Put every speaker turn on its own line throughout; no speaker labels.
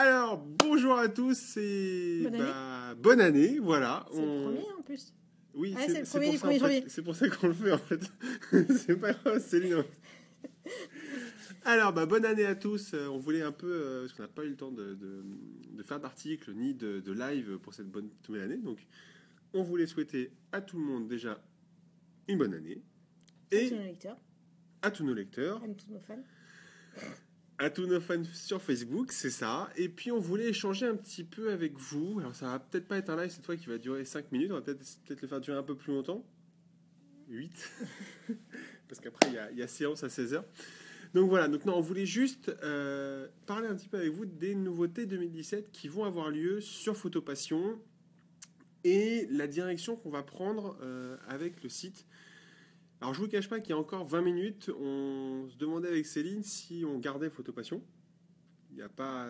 Alors, bonjour à tous et
Bonne année.
bonne année, voilà.
C'est le premier en plus.
Oui,
Ah, c'est le
c'est
premier
pour
du
ça, en
1er
fait.
janvier.
C'est pour ça qu'on le fait en fait. C'est pas grave, Céline. Alors, bonne année à tous. On voulait un peu, parce qu'on n'a pas eu le temps de faire d'articles ni de live pour cette bonne nouvelle année. Donc, on voulait souhaiter à tout le monde déjà une bonne année
À tous
et
nos lecteurs,
à tous nos lecteurs.
à tous nos fans.
À tous nos fans sur Facebook, c'est ça. Et puis on voulait échanger un petit peu avec vous. Alors ça va peut-être pas être un live cette fois qui va durer 5 minutes. On va peut-être le faire durer un peu plus longtemps. 8. Parce qu'après il y a séance à 16h. Donc voilà, donc non, on voulait juste parler un petit peu avec vous des nouveautés 2017 qui vont avoir lieu sur Photopassion et la direction qu'on va prendre avec le site. Alors je vous cache pas qu'il y a encore 20 minutes, on se demandait avec Céline si on gardait Photopassion. Il n'y a pas.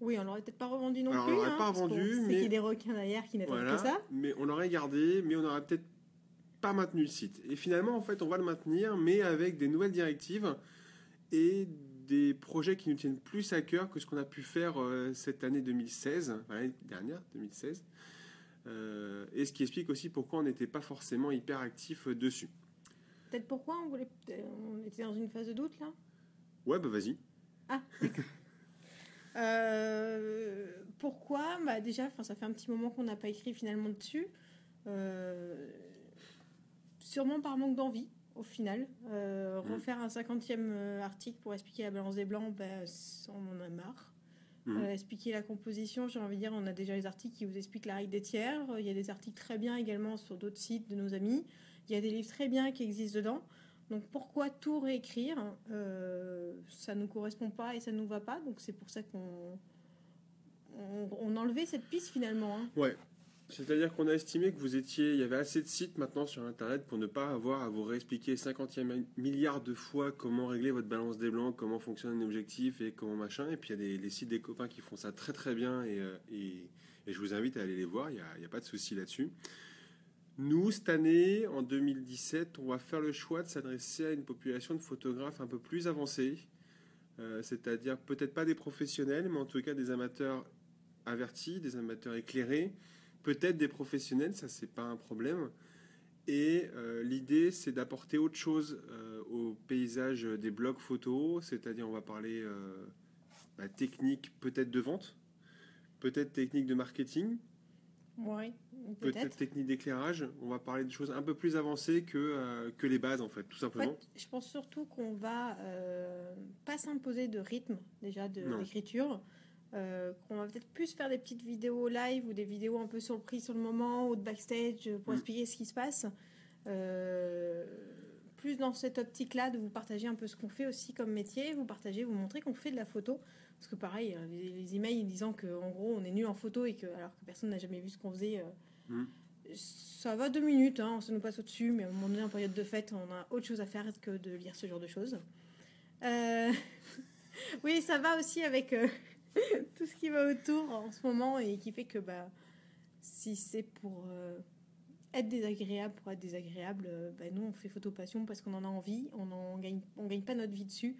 Oui, on l'aurait peut-être pas revendu non
Alors,
plus.
on l'aurait pas
parce qu'on
revendu,
sait
mais
qu'il y a des requins derrière qui n'attendent
voilà.
que ça.
Mais on l'aurait gardé, mais on n'aurait peut-être pas maintenu le site. Et finalement, en fait, on va le maintenir, mais avec des nouvelles directives et des projets qui nous tiennent plus à cœur que ce qu'on a pu faire cette année 2016, enfin, l'année dernière, 2016. Et ce qui explique aussi pourquoi on n'était pas forcément hyper actif dessus.
Peut-être pourquoi on était dans une phase de doute là.
Ouais, vas-y.
Ah, d'accord. Pourquoi déjà, ça fait un petit moment qu'on n'a pas écrit finalement dessus. Sûrement par manque d'envie, au final. Refaire un 50e article pour expliquer la balance des blancs, on en a marre. Expliquer la composition, j'ai envie de dire, on a déjà les articles qui vous expliquent la règle des tiers. Il y a des articles très bien également sur d'autres sites de nos amis. Il y a des livres très bien qui existent dedans. Donc pourquoi tout réécrire? Ça ne nous correspond pas et ça ne nous va pas. Donc c'est pour ça qu'on enlevait cette piste finalement.
Ouais. C'est-à-dire qu'on a estimé que il y avait assez de sites maintenant sur Internet pour ne pas avoir à vous réexpliquer 50e milliard de fois comment régler votre balance des blancs, comment fonctionne un objectif et comment machin. Et puis il y a les sites des copains qui font ça très très bien et je vous invite à aller les voir, il n'y a pas de souci là-dessus. Nous, cette année, en 2017, on va faire le choix de s'adresser à une population de photographes un peu plus avancée, c'est-à-dire peut-être pas des professionnels, mais en tout cas des amateurs avertis, des amateurs éclairés, peut-être des professionnels, ça c'est pas un problème. Et l'idée c'est d'apporter autre chose au paysage des blogs photos, c'est-à-dire on va parler technique peut-être de vente, peut-être technique de marketing,
Ouais,
peut-être technique d'éclairage. On va parler de choses un peu plus avancées que les bases en fait, tout simplement.
En fait, je pense surtout qu'on va pas s'imposer de rythme déjà d'écriture. Qu'on va peut-être plus faire des petites vidéos live ou des vidéos un peu sur le prix sur le moment ou de backstage pour expliquer ce qui se passe. Plus dans cette optique-là de vous partager un peu ce qu'on fait aussi comme métier, vous montrer qu'on fait de la photo. Parce que pareil, les emails disant qu'en gros on est nul en photo et alors que personne n'a jamais vu ce qu'on faisait, ça va 2 minutes, ça nous passe au-dessus, mais à un moment donné en période de fête, on a autre chose à faire que de lire ce genre de choses. Oui, ça va aussi avec... tout ce qui va autour en ce moment et qui fait que si c'est pour être désagréable, nous on fait Photopassion parce qu'on en a envie, on gagne pas notre vie dessus,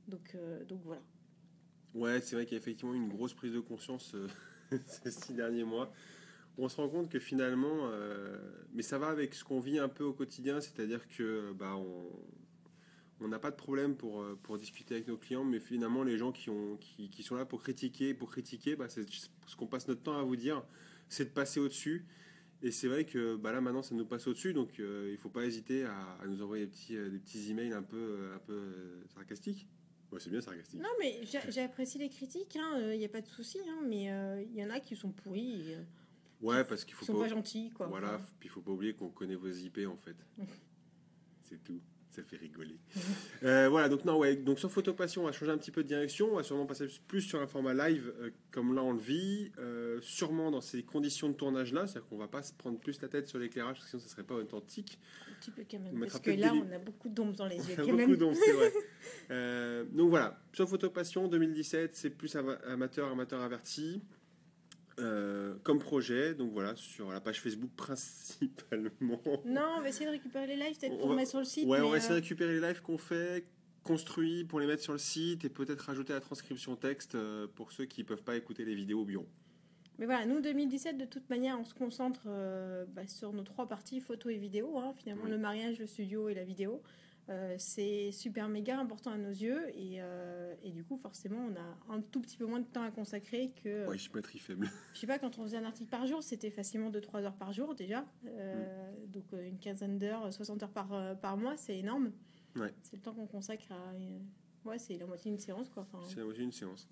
donc voilà.
Ouais, c'est vrai qu'il y a effectivement une grosse prise de conscience ces 6 derniers mois. On se rend compte que finalement, mais ça va avec ce qu'on vit un peu au quotidien, c'est-à-dire que on n'a pas de problème pour discuter avec nos clients, mais finalement, les gens qui sont là pour critiquer, c'est ce qu'on passe notre temps à vous dire, c'est de passer au-dessus. Et c'est vrai que là, maintenant, ça nous passe au-dessus, donc il ne faut pas hésiter à nous envoyer des petits emails un peu sarcastiques. Ouais, c'est bien sarcastique.
Non, mais j'apprécie les critiques, il n'y a pas de souci, mais il y en a qui sont pourris.
Ouais, parce qu'il faut
sont pas gentils, quoi.
Voilà, puis il faut pas oublier qu'on connaît vos IP, en fait. C'est tout. Ça fait rigoler. Voilà, donc sur Photopassion, on va changer un petit peu de direction. On va sûrement passer plus sur un format live, comme là on le vit. Sûrement dans ces conditions de tournage-là, c'est-à-dire qu'on va pas se prendre plus la tête sur l'éclairage, parce que sinon ça serait pas authentique.
Un petit peu quand même, parce que là, on a beaucoup d'ombres dans les yeux.
On a beaucoup d'ombres, c'est vrai. Donc voilà, sur Photopassion 2017, c'est plus amateur averti. Comme projet, donc voilà, sur la page Facebook principalement.
Non, on va essayer de récupérer les lives, peut-être pour mettre sur le site.
Ouais, on va essayer de récupérer les lives qu'on fait. construits pour les mettre sur le site et peut-être rajouter la transcription texte pour ceux qui ne peuvent pas écouter les vidéos au bureau.
Mais voilà, nous, 2017, de toute manière, on se concentre sur nos 3 parties, photo et vidéo. Finalement, le mariage, le studio et la vidéo. C'est super méga important à nos yeux. Et du coup, forcément, on a un tout petit peu moins de temps à consacrer que...
Ouais, je suis pas très faible.
Je sais pas, quand on faisait un article par jour, c'était facilement 2-3 heures par jour déjà. Donc une quinzaine d'heures, 60 heures par mois, c'est énorme.
Ouais.
C'est le temps qu'on consacre à... Ouais, c'est la moitié d'une séance, quoi.
C'est la moitié d'une séance.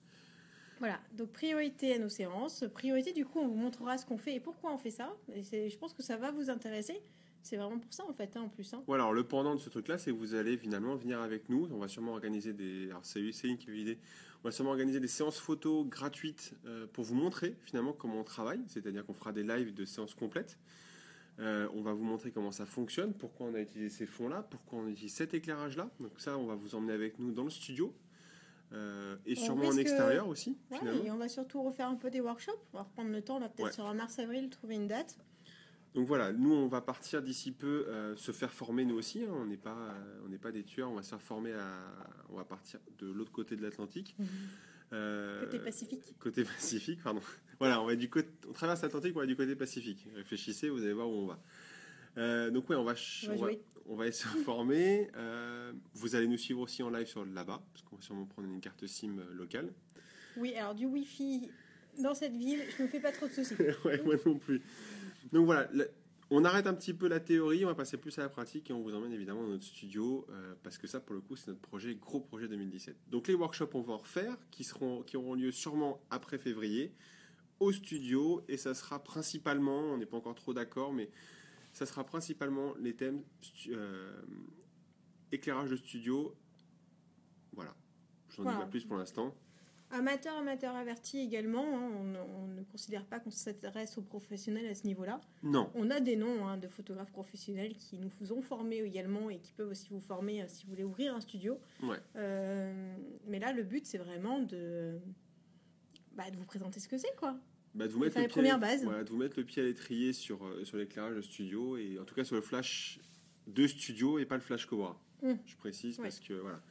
Voilà, donc priorité à nos séances. Priorité, du coup, on vous montrera ce qu'on fait et pourquoi on fait ça. Et je pense que ça va vous intéresser. C'est vraiment pour ça, en fait, en plus.
Ouais, alors le pendant de ce truc-là, c'est que vous allez finalement venir avec nous. On va sûrement organiser des... Alors c'est Céline qui a eu l'idée. On va sûrement organiser des séances photos gratuites pour vous montrer finalement comment on travaille. C'est-à-dire qu'on fera des lives de séances complètes. On va vous montrer comment ça fonctionne, pourquoi on a utilisé ces fonds-là, pourquoi on utilise cet éclairage-là. Donc ça, on va vous emmener avec nous dans le studio. Et sûrement en extérieur aussi.
Ouais, et on va surtout refaire un peu des workshops. On va reprendre le temps, là, peut-être sur mars-avril, trouver une date.
Donc voilà, nous on va partir d'ici peu se faire former nous aussi. On n'est pas des tueurs, on va se faire former on va partir de l'autre côté de l'Atlantique.
Côté Pacifique.
Côté Pacifique, pardon. Voilà, on traverse l'Atlantique, on va du côté Pacifique. Réfléchissez, vous allez voir où on va. Donc ouais, on va aller se former. Vous allez nous suivre aussi en live sur là-bas, parce qu'on va sûrement prendre une carte SIM locale.
Oui, alors du Wi-Fi dans cette ville, je me fais pas trop de soucis.
Ouais, moi non plus. Donc voilà, on arrête un petit peu la théorie, on va passer plus à la pratique et on vous emmène évidemment dans notre studio parce que ça, pour le coup, c'est notre gros projet 2017. Donc les workshops, on va en refaire qui auront lieu sûrement après février au studio et ça sera principalement, on n'est pas encore trop d'accord, mais ça sera principalement les thèmes éclairage de studio. Voilà, je n'en dis pas plus pour l'instant.
Amateur averti également, on ne considère pas qu'on s'adresse aux professionnels à ce niveau-là.
Non.
On a des noms de photographes professionnels qui nous ont formés également et qui peuvent aussi vous former si vous voulez ouvrir un studio.
Ouais.
Mais là, le but, c'est vraiment de vous présenter ce que c'est, quoi.
De vous mettre de vous mettre le pied à l'étrier sur l'éclairage de studio et en tout cas sur le flash de studio et pas le flash Cobra. Je précise parce que voilà.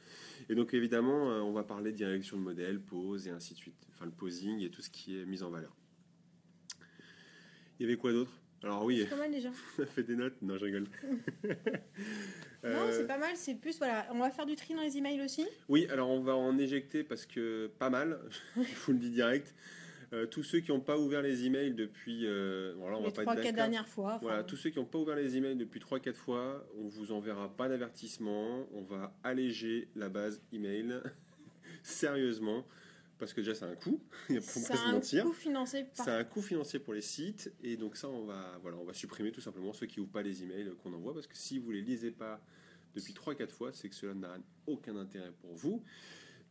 Et donc évidemment, on va parler de direction de modèle, pose et ainsi de suite. Enfin le posing et tout ce qui est mis en valeur. Il y avait quoi d'autre? Alors oui.
C'est pas mal déjà.
On a fait des notes. Non, je rigole.
Non, c'est pas mal. C'est plus voilà. On va faire du tri dans les emails aussi.
Oui, alors on va en éjecter parce que pas mal. Je vous le dis direct. Tous ceux qui n'ont pas ouvert les emails depuis... voilà, on
les 3-4 dernières fois.
Voilà, tous ceux qui n'ont pas ouvert les emails depuis 3-4 fois, on vous enverra pas d'avertissement. On va alléger la base email sérieusement. Parce que déjà, c'est un coût. Il faut pas se mentir. C'est un coût financier pour les sites. Et donc ça, on va supprimer tout simplement ceux qui n'ouvrent pas les emails qu'on envoie. Parce que si vous ne les lisez pas depuis 3-4 fois, c'est que cela n'a aucun intérêt pour vous.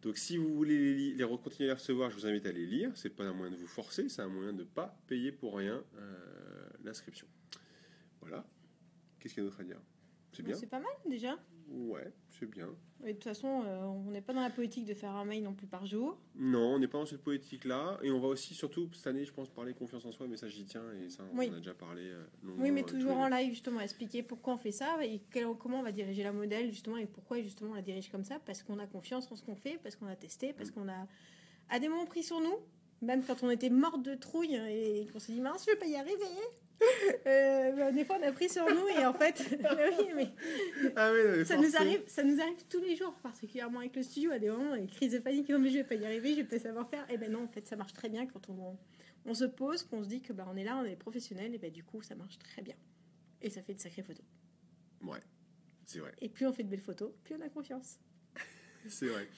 Donc si vous voulez continuer à les recevoir, je vous invite à les lire. C'est pas un moyen de vous forcer, c'est un moyen de ne pas payer pour rien l'inscription. Voilà. Qu'est-ce qu'il y a d'autre à dire? C'est bien.
C'est pas mal déjà.
Ouais, c'est bien.
Et de toute façon, on n'est pas dans la politique de faire un mail non plus par jour.
Non, on n'est pas dans cette politique-là. Et on va aussi, surtout cette année, je pense, parler confiance en soi, mais ça j'y tiens, et ça on en a déjà parlé.
Oui, mais toujours en live, justement, expliquer pourquoi on fait ça, et comment on va diriger la modèle, justement, et pourquoi justement on la dirige comme ça, parce qu'on a confiance en ce qu'on fait, parce qu'on a testé, parce qu'on a à des moments pris sur nous, même quand on était mort de trouille, et qu'on s'est dit, mince, je vais pas y arriver. Des fois on a pris sur nous et en fait ça nous arrive tous les jours, particulièrement avec le studio, à des moments une crise de panique, non mais je vais pas y arriver, je vais pas savoir faire. Et ben non, en fait ça marche très bien quand on se pose, qu'on se dit que on est là, on est professionnel, et ben du coup ça marche très bien et ça fait de sacrées photos.
Ouais, c'est vrai.
Et plus on fait de belles photos, plus on a confiance.
C'est vrai.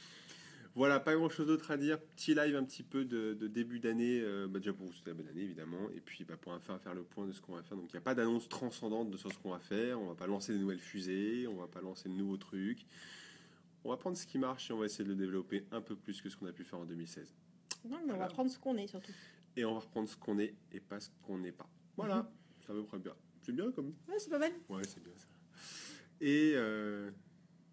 Voilà, pas grand chose d'autre à dire. Petit live un petit peu de début d'année, déjà pour vous souhaiter la bonne année évidemment, et puis pour faire le point de ce qu'on va faire. Donc il n'y a pas d'annonce transcendante sur ce qu'on va faire, on va pas lancer de nouvelles fusées, on va pas lancer de nouveaux trucs. On va prendre ce qui marche et on va essayer de le développer un peu plus que ce qu'on a pu faire en 2016.
Non, mais on va prendre ce qu'on est surtout.
Et on va reprendre ce qu'on est et pas ce qu'on n'est pas. Voilà, ça me prend bien. C'est bien comme.
Ouais, c'est pas mal.
Ouais, c'est bien ça. Et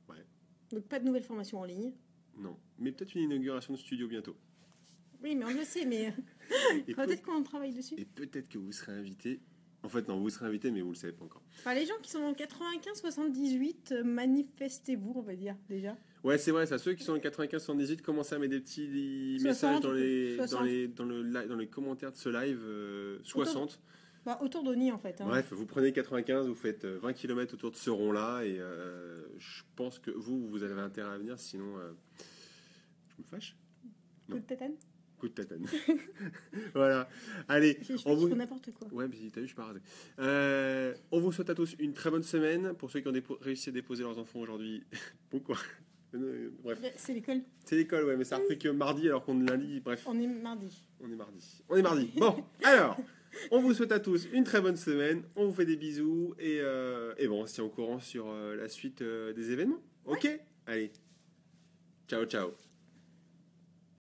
ouais.
Donc pas de nouvelles formations en ligne.
Non, mais peut-être une inauguration de studio bientôt.
Oui, mais on le sait, mais peut-être qu'on travaille dessus.
Et peut-être que vous serez invité En fait, non, vous serez invité, mais vous le savez pas encore.
Enfin, les gens qui sont en 95-78, manifestez-vous, on va dire, déjà.
Ouais, c'est vrai, ça. Ceux qui sont en 95-78, commencez à mettre des petits
60,
messages dans les commentaires de ce live. 60.
Autour d'Oni, en fait. Hein.
Bref, vous prenez 95, vous faites 20 km autour de ce rond-là, et je pense que vous avez intérêt à venir, sinon je me fâche.
Coup de tatane.
Coup de tatane. Voilà. Allez.
Je fais n'importe quoi.
Ouais, mais t'as vu, je suis pas rasé. On vous souhaite à tous une très bonne semaine. Pour ceux qui ont réussi à déposer leurs enfants aujourd'hui, bon quoi. Bref.
C'est l'école.
C'est l'école, ouais, mais ça a repris que mardi alors qu'on est lundi. Bref.
On est mardi.
On est mardi. Bon, alors, on vous souhaite à tous une très bonne semaine. On vous fait des bisous et bon, on se tient au courant sur la suite des événements. Ok. Allez. Ciao, ciao.